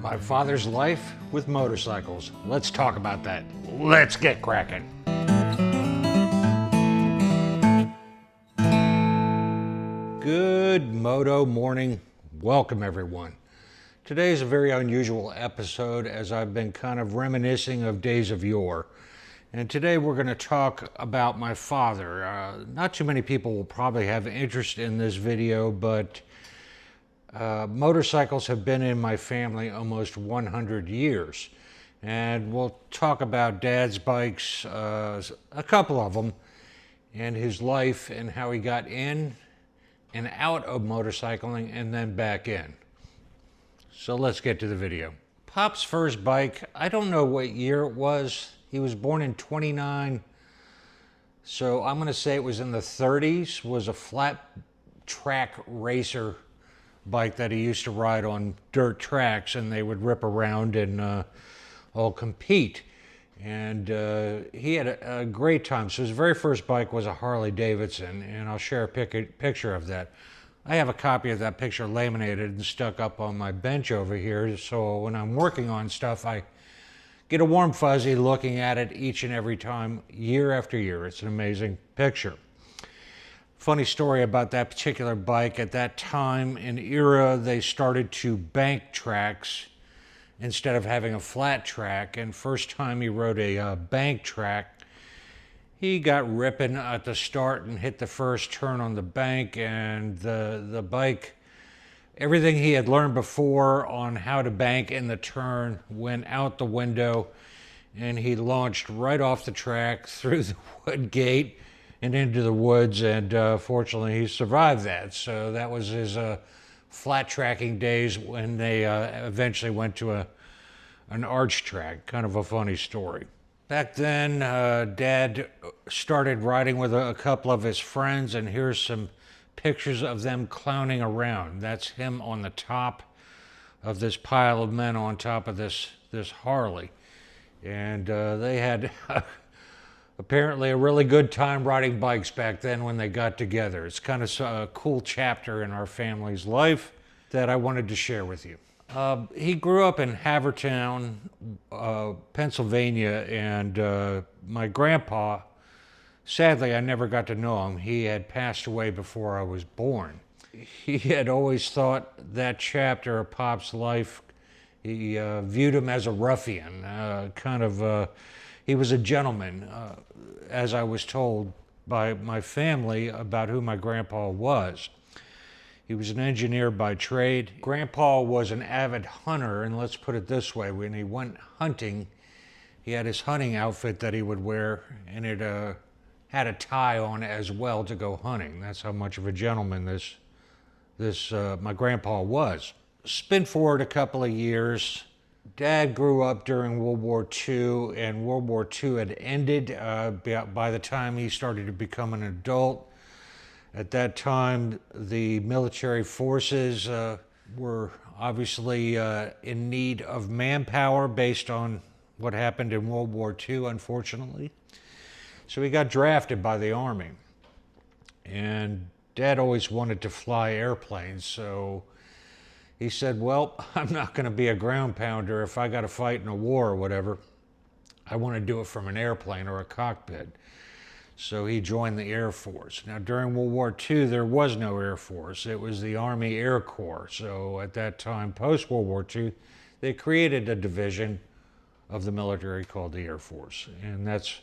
My father's life with motorcycles. Let's talk about that. Let's get cracking. Good moto morning. Welcome everyone. Today is a very unusual episode as I've been kind of reminiscing of days of yore. And today we're going to talk about my father. Not too many people will probably have interest in this video, but motorcycles have been in my family almost 100 years. And we'll talk about Dad's bikes, a couple of them, and his life and how he got in and out of motorcycling and then back in. So let's get to the video. Pop's first bike, I don't know what year it was. He was born in 29, so I'm going to say it was in the 30s, was a flat track racer bike that he used to ride on dirt tracks, and they would rip around and all compete. And he had a great time. So his very first bike was a Harley Davidson, and I'll share a picture of that. I have a copy of that picture laminated and stuck up on my bench over here, so when I'm working on stuff, I get a warm fuzzy looking at it each and every time, year after year. It's an amazing picture. Funny story about that particular bike. At that time and era, they started to bank tracks instead of having a flat track. And first time he rode a bank track, he got ripping at the start and hit the first turn on the bank, and the bike, everything he had learned before on how to bank in the turn went out the window, and he launched right off the track through the wood gate and into the woods, and fortunately he survived that. So that was his flat tracking days when they eventually went to an arch track. Kind of a funny story. Back then, Dad started riding with a couple of his friends, and here's some pictures of them clowning around. That's him on the top of this pile of men on top of this Harley. And they had apparently a really good time riding bikes back then when they got together. It's kind of a cool chapter in our family's life that I wanted to share with you. He grew up in Havertown, Pennsylvania, and my grandpa, sadly, I never got to know him. He had passed away before I was born. He had always thought that chapter of Pop's life, he viewed him as a ruffian, he was a gentleman, as I was told by my family about who my grandpa was. He was an engineer by trade. Grandpa was an avid hunter, and let's put it this way, when he went hunting, he had his hunting outfit that he would wear, and it had a tie on as well to go hunting. That's how much of a gentleman my grandpa was. Spin forward a couple of years. Dad grew up during World War II, and World War II had ended by the time he started to become an adult. At that time, the military forces were obviously in need of manpower based on what happened in World War II, unfortunately. So he got drafted by the Army. And Dad always wanted to fly airplanes, so he said, well, I'm not going to be a ground pounder. If I got to fight in a war or whatever, I want to do it from an airplane or a cockpit. So he joined the Air Force. Now, during World War II, there was no Air Force. It was the Army Air Corps. So at that time, post-World War II, they created a division of the military called the Air Force. And that's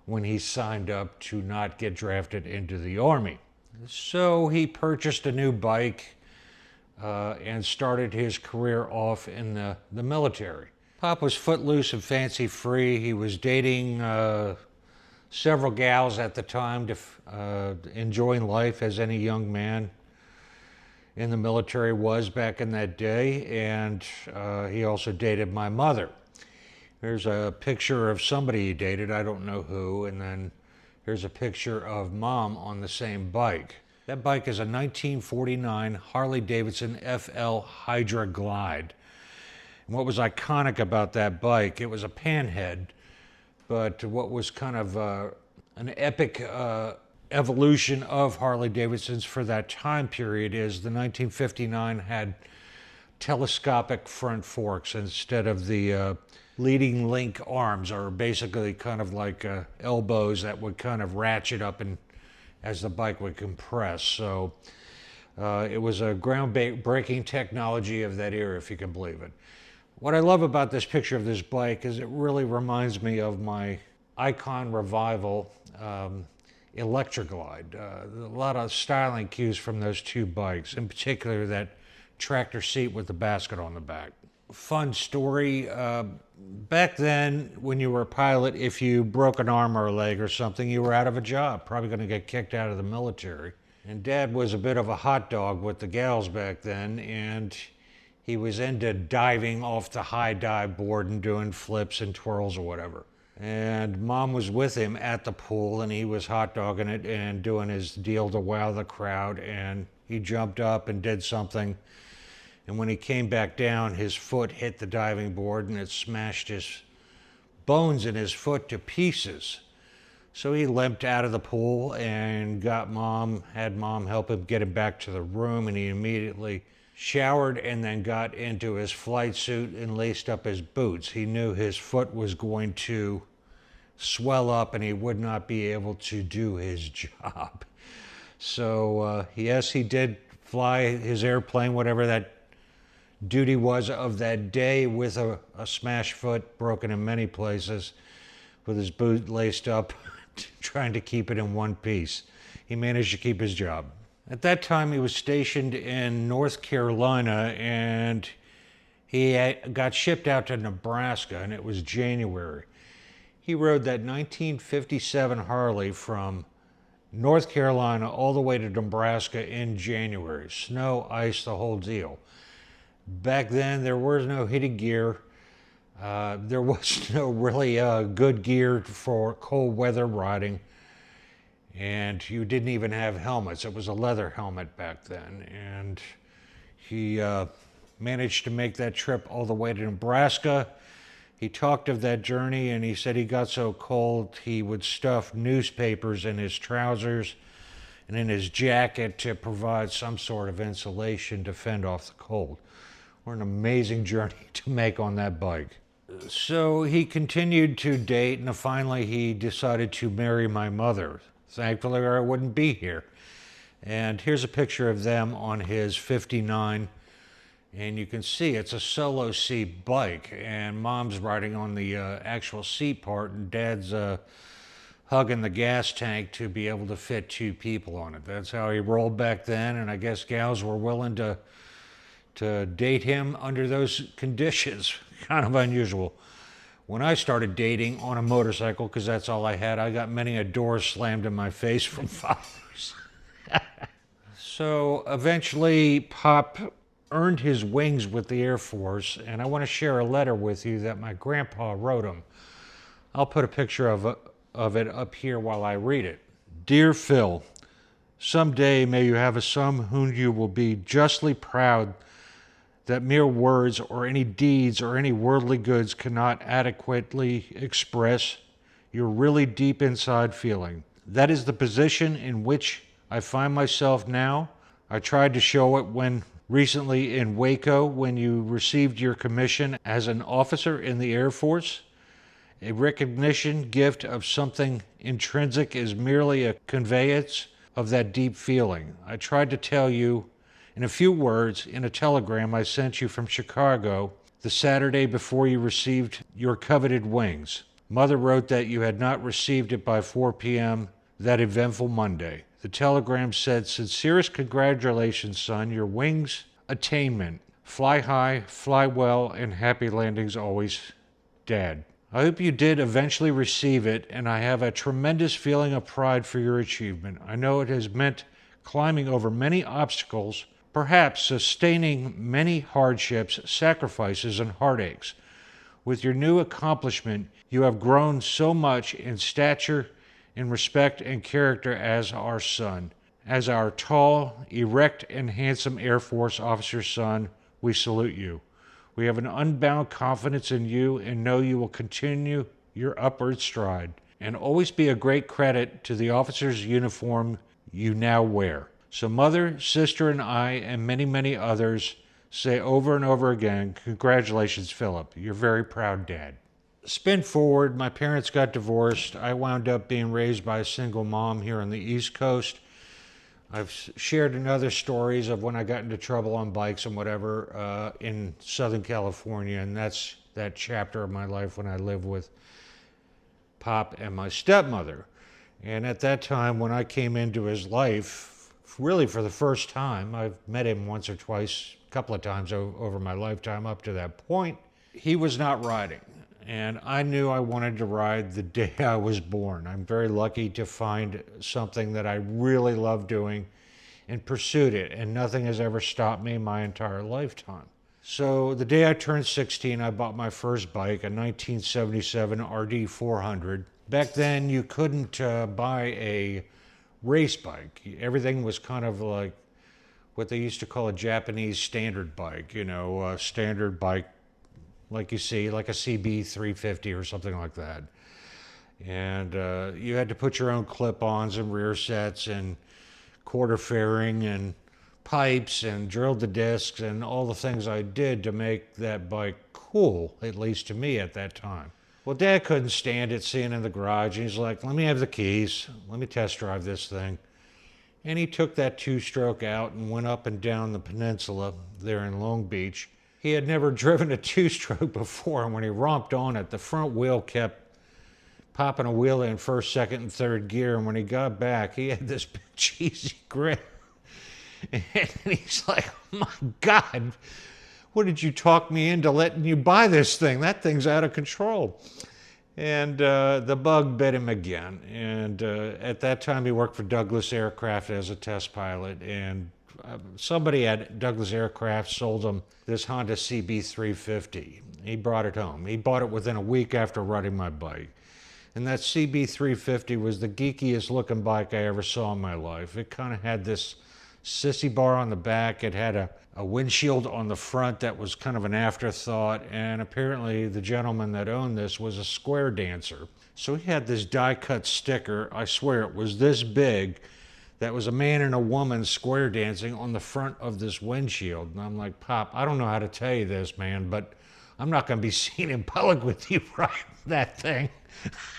when he signed up to not get drafted into the Army. So he purchased a new bike and started his career off in the military. Pop was footloose and fancy-free. He was dating several gals at the time, enjoying life as any young man in the military was back in that day, and he also dated my mother. Here's a picture of somebody he dated, I don't know who, and then here's a picture of Mom on the same bike. That bike is a 1949 Harley Davidson FL Hydra Glide. And what was iconic about that bike, it was a panhead, but what was kind of an epic evolution of Harley Davidsons for that time period is the 1959 had telescopic front forks instead of the leading link arms, are basically kind of like elbows that would kind of ratchet up and as the bike would compress. So it was a groundbreaking technology of that era, if you can believe it. What I love about this picture of this bike is it really reminds me of my Icon Revival 𝕥𝕤𝕠𝕜. A lot of styling cues from those two bikes, in particular that tractor seat with the basket on the back. Fun story, back then when you were a pilot, if you broke an arm or a leg or something, you were out of a job, probably going to get kicked out of the military. And Dad was a bit of a hot dog with the gals back then, and he was into diving off the high dive board and doing flips and twirls or whatever. And Mom was with him at the pool, and he was hot dogging it and doing his deal to wow the crowd, and he jumped up and did something. And when he came back down, his foot hit the diving board and it smashed his bones in his foot to pieces. So he limped out of the pool and had Mom help him get him back to the room, and he immediately showered and then got into his flight suit and laced up his boots. He knew his foot was going to swell up and he would not be able to do his job. So yes, he did fly his airplane, whatever that duty was of that day, with a smashed foot, broken in many places, with his boot laced up, trying to keep it in one piece. He managed to keep his job. At that time, he was stationed in North Carolina, and he got shipped out to Nebraska, and it was January. He rode that 1957 Harley from North Carolina all the way to Nebraska in January. Snow, ice, the whole deal. Back then, there was no heated gear. There was no really good gear for cold weather riding. And you didn't even have helmets. It was a leather helmet back then. And he managed to make that trip all the way to Nebraska. He talked of that journey, and he said he got so cold he would stuff newspapers in his trousers and in his jacket to provide some sort of insulation to fend off the cold. What an amazing journey to make on that bike. So he continued to date, and finally he decided to marry my mother. Thankfully, or I wouldn't be here. And here's a picture of them on his 59. And you can see it's a solo seat bike, and Mom's riding on the actual seat part, and Dad's hugging the gas tank to be able to fit two people on it. That's how he rolled back then, and I guess gals were willing to date him under those conditions. Kind of unusual. When I started dating on a motorcycle, because that's all I had, I got many a door slammed in my face from fathers. So eventually Pop earned his wings with the Air Force, and I want to share a letter with you that my grandpa wrote him. I'll put a picture of it up here while I read it. Dear Phil, someday may you have a son whom you will be justly proud that mere words or any deeds or any worldly goods cannot adequately express your really deep inside feeling. That is the position in which I find myself now. I tried to show it when recently in Waco, when you received your commission as an officer in the Air Force. A recognition gift of something intrinsic is merely a conveyance of that deep feeling. I tried to tell you in a few words in a telegram I sent you from Chicago the Saturday before you received your coveted wings. Mother wrote that you had not received it by 4 p.m. that eventful Monday. The telegram said, sincerest congratulations, son, your wings attainment. Fly high, fly well, and happy landings always, Dad. I hope you did eventually receive it, and I have a tremendous feeling of pride for your achievement. I know it has meant climbing over many obstacles, perhaps sustaining many hardships, sacrifices, and heartaches. With your new accomplishment, you have grown so much in stature, in respect, and character as our son. As our tall, erect, and handsome Air Force officer son, we salute you. We have an unbound confidence in you and know you will continue your upward stride and always be a great credit to the officer's uniform you now wear. So Mother, sister, and I, and many, many others say over and over again, "Congratulations, Philip. You're a very proud dad." Spin forward, my parents got divorced. I wound up being raised by a single mom here on the East Coast. I've shared in other stories of when I got into trouble on bikes and whatever in Southern California, and that's that chapter of my life when I lived with Pop and my stepmother. And at that time, when I came into his life, really for the first time, I've met him once or twice, a couple of times over my lifetime up to that point, he was not riding. And I knew I wanted to ride the day I was born. I'm very lucky to find something that I really love doing and pursued it, and nothing has ever stopped me my entire lifetime. So the day I turned 16, I bought my first bike, a 1977 RD 400. Back then, you couldn't buy a race bike. Everything was kind of like what they used to call a Japanese standard bike, you know, a standard bike like you see, like a CB 350 or something like that. And you had to put your own clip-ons and rear sets and quarter fairing and pipes and drilled the discs and all the things I did to make that bike cool, at least to me at that time. Well, Dad couldn't stand it seeing in the garage. He's like, "Let me have the keys. Let me test drive this thing." And he took that two-stroke out and went up and down the peninsula there in Long Beach. He had never driven a two-stroke before, and when he romped on it, the front wheel kept popping a wheel in first, second, and third gear, and when he got back, he had this big cheesy grin. And he's like, "Oh my God, what did you talk me into letting you buy this thing? That thing's out of control." And the bug bit him again. And at that time, he worked for Douglas Aircraft as a test pilot, and somebody at Douglas Aircraft sold him this Honda CB 350. He brought it home. He bought it within a week after riding my bike. And that CB 350 was the geekiest looking bike I ever saw in my life. It kind of had this sissy bar on the back. It had a windshield on the front that was kind of an afterthought. And apparently the gentleman that owned this was a square dancer. So he had this die-cut sticker, I swear it was this big, that was a man and a woman square dancing on the front of this windshield. And I'm like, "Pop, I don't know how to tell you this, man, but I'm not going to be seen in public with you riding that thing."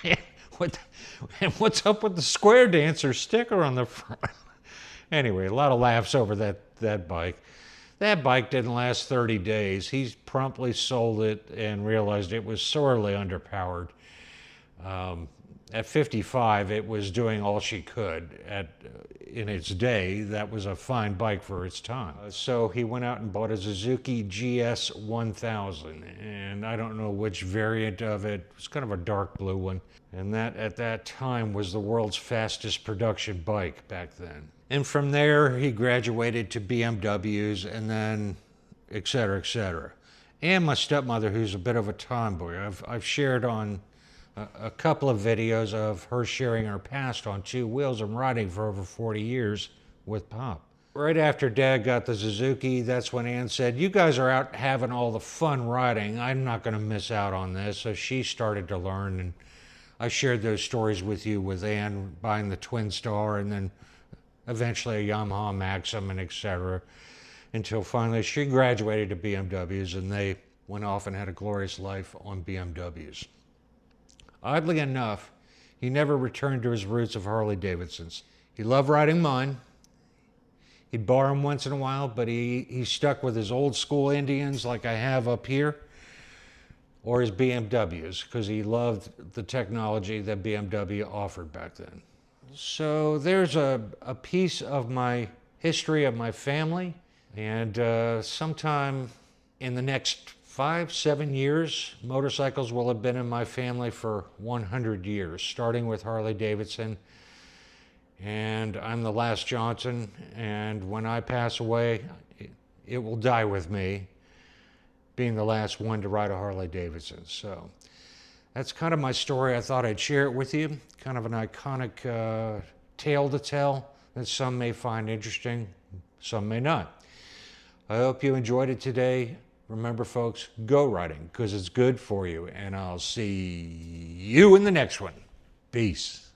And what's up with the square dancer sticker on the front? Anyway, a lot of laughs over that bike. That bike didn't last 30 days. He promptly sold it and realized it was sorely underpowered. At 55, it was doing all she could. In its day, that was a fine bike for its time. So he went out and bought a Suzuki GS 1000, and I don't know which variant of it. It was kind of a dark blue one. And that, at that time, was the world's fastest production bike back then. And from there, he graduated to BMWs, and then et cetera, et cetera. And my stepmother, who's a bit of a tomboy. I've shared on a couple of videos of her sharing her past on two wheels and riding for over 40 years with Pop. Right after Dad got the Suzuki, that's when Ann said, "You guys are out having all the fun riding. I'm not going to miss out on this." So she started to learn, and I shared those stories with you with Ann buying the Twin Star and then eventually a Yamaha Maxim and etc. Until finally she graduated to BMWs and they went off and had a glorious life on BMWs. Oddly enough, he never returned to his roots of Harley Davidsons. He loved riding mine. He'd borrow them once in a while, but he stuck with his old school Indians like I have up here, or his BMWs, because he loved the technology that BMW offered back then. So there's a piece of my history of my family, and sometime in the next 5-7 years, motorcycles will have been in my family for 100 years, starting with Harley Davidson. And I'm the last Johnson, and when I pass away, it will die with me, being the last one to ride a Harley Davidson. So that's kind of my story. I thought I'd share it with you. Kind of an iconic tale to tell that some may find interesting, some may not. I hope you enjoyed it today. Remember, folks, go riding because it's good for you, and I'll see you in the next one. Peace.